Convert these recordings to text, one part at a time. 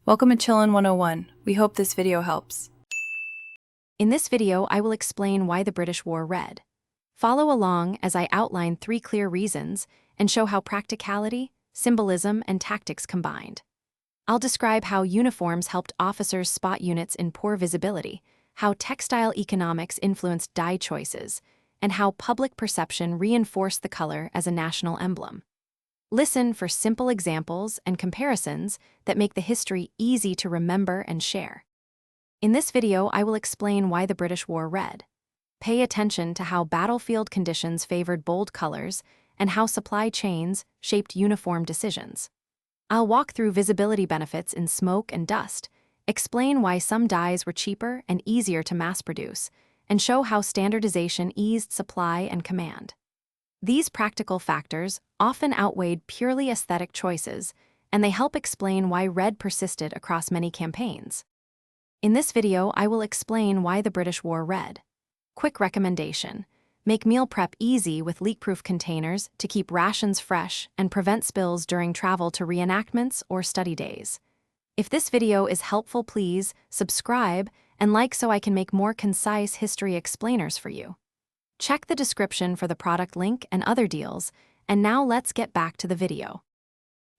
Welcome to Chillin' 101. We hope this video helps. In this video, I will explain why the British wore red. Follow along as I outline 3 clear reasons and show how practicality, symbolism, and tactics combined. I'll describe how uniforms helped officers spot units in poor visibility, how textile economics influenced dye choices, and how public perception reinforced the color as a national emblem. Listen for simple examples and comparisons that make the history easy to remember and share. In this video, I will explain why the British wore red. Pay attention to how battlefield conditions favored bold colors and how supply chains shaped uniform decisions. I'll walk through visibility benefits in smoke and dust, explain why some dyes were cheaper and easier to mass produce, and show how standardization eased supply and command. These practical factors often outweighed purely aesthetic choices, and they help explain why red persisted across many campaigns. In this video, I will explain why the British wore red. Quick recommendation: make meal prep easy with leak-proof containers to keep rations fresh and prevent spills during travel to reenactments or study days. If this video is helpful, please subscribe and like so I can make more concise history explainers for you. Check the description for the product link and other deals, and now let's get back to the video.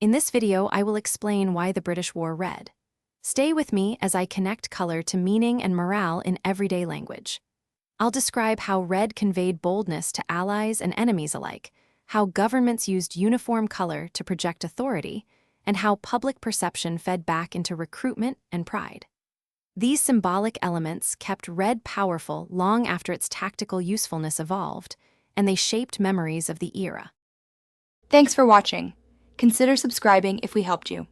In this video, I will explain why the British wore red. Stay with me as I connect color to meaning and morale in everyday language. I'll describe how red conveyed boldness to allies and enemies alike, how governments used uniform color to project authority, and how public perception fed back into recruitment and pride. These symbolic elements kept red powerful long after its tactical usefulness evolved, and they shaped memories of the era. Thanks for watching. Consider subscribing if we helped you.